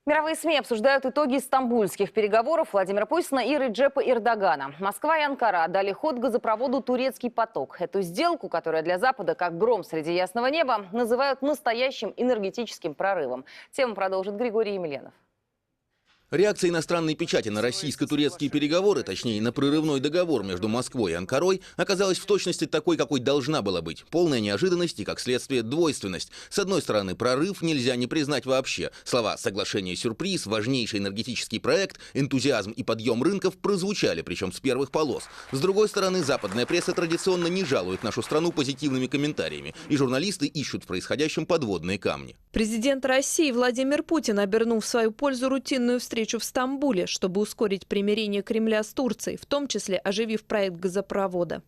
Мировые СМИ обсуждают итоги стамбульских переговоров Владимира Путина и Реджепа Эрдогана. Москва и Анкара дали ход газопроводу «Турецкий поток». Эту сделку, которая для Запада как гром среди ясного неба, называют настоящим энергетическим прорывом. Тему продолжит Григорий Емельянов. Реакция иностранной печати на российско-турецкие переговоры, точнее на прорывной договор между Москвой и Анкарой, оказалась в точности такой, какой должна была быть. Полная неожиданность и, как следствие, двойственность. С одной стороны, прорыв нельзя не признать вообще. Слова «соглашение сюрприз», «важнейший энергетический проект», «энтузиазм» и «подъем рынков» прозвучали, причем с первых полос. С другой стороны, западная пресса традиционно не жалует нашу страну позитивными комментариями, и журналисты ищут в происходящем подводные камни. Президент России Владимир Путин обернул в свою пользу рутинную встречу в Стамбуле, чтобы ускорить примирение Кремля с Турцией, в том числе оживив проект газопровода.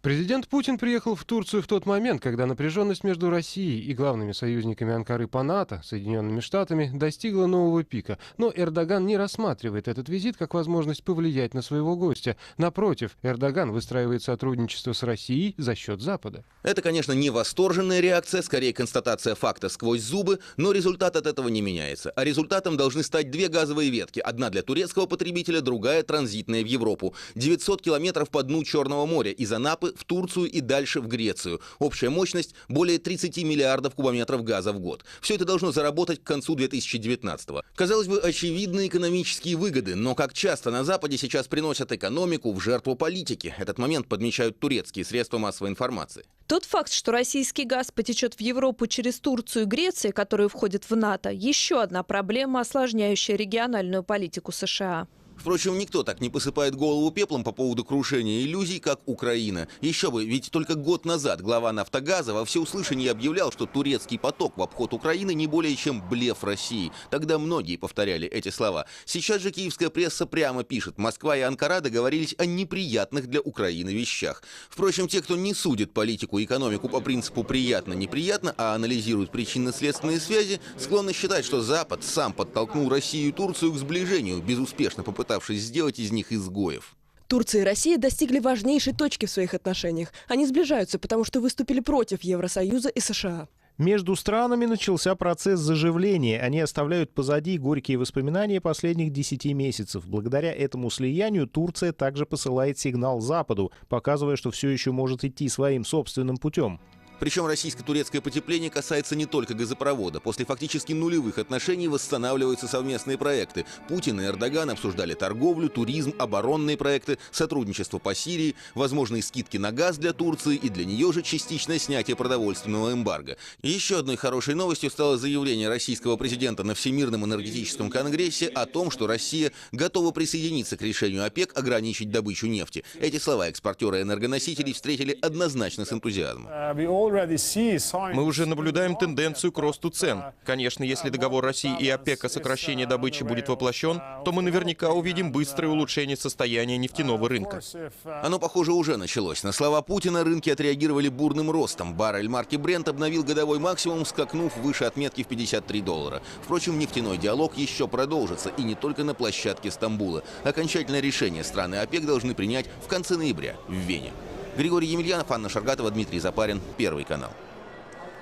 Президент Путин приехал в Турцию в тот момент, когда напряженность между Россией и главными союзниками Анкары по НАТО, Соединенными Штатами, достигла нового пика. Но Эрдоган не рассматривает этот визит как возможность повлиять на своего гостя. Напротив, Эрдоган выстраивает сотрудничество с Россией за счет Запада. Это, конечно, не восторженная реакция, скорее констатация факта сквозь зубы, но результат от этого не меняется. А результатом должны стать две газовые ветки. Одна для турецкого потребителя, другая транзитная в Европу. 900 километров по дну Черного моря из Анапы в Турцию и дальше в Грецию. Общая мощность более 30 миллиардов кубометров газа в год. Все это должно заработать к концу 2019-го. Казалось бы, очевидные экономические выгоды, но как часто на Западе сейчас приносят экономику в жертву политики. Этот момент подмечают турецкие средства массовой информации. Тот факт, что российский газ потечет в Европу через Турцию и Грецию, которые входят в НАТО, еще одна проблема, осложняющая региональную политику США. Впрочем, никто так не посыпает голову пеплом по поводу крушения иллюзий, как Украина. Еще бы, ведь только год назад глава «Нафтогаза» во всеуслышание объявлял, что турецкий поток в обход Украины не более чем блеф России. Тогда многие повторяли эти слова. Сейчас же киевская пресса прямо пишет: Москва и Анкара договорились о неприятных для Украины вещах. Впрочем, те, кто не судит политику и экономику по принципу «приятно-неприятно», а анализирует причинно-следственные связи, склонны считать, что Запад сам подтолкнул Россию и Турцию к сближению, безуспешно попытавшись сделать из них изгоев. Турция и Россия достигли важнейшей точки в своих отношениях. Они сближаются, потому что выступили против Евросоюза и США. Между странами начался процесс заживления. Они оставляют позади горькие воспоминания последних 10 месяцев. Благодаря этому слиянию Турция также посылает сигнал Западу, показывая, что все еще может идти своим собственным путем. Причем российско-турецкое потепление касается не только газопровода. После фактически нулевых отношений восстанавливаются совместные проекты. Путин и Эрдоган обсуждали торговлю, туризм, оборонные проекты, сотрудничество по Сирии, возможные скидки на газ для Турции и для нее же частичное снятие продовольственного эмбарго. И еще одной хорошей новостью стало заявление российского президента на Всемирном энергетическом конгрессе о том, что Россия готова присоединиться к решению ОПЕК ограничить добычу нефти. Эти слова экспортеры энергоносителей встретили однозначно с энтузиазмом. Мы уже наблюдаем тенденцию к росту цен. Конечно, если договор России и ОПЕК о сокращении добычи будет воплощен, то мы наверняка увидим быстрое улучшение состояния нефтяного рынка. Оно, похоже, уже началось. На слова Путина рынки отреагировали бурным ростом. Баррель марки Brent обновил годовой максимум, скакнув выше отметки в $53. Впрочем, нефтяной диалог еще продолжится, и не только на площадке Стамбула. Окончательное решение страны ОПЕК должны принять в конце ноября в Вене. Григорий Емельянов, Анна Шаргатова, Дмитрий Запарин, Первый канал.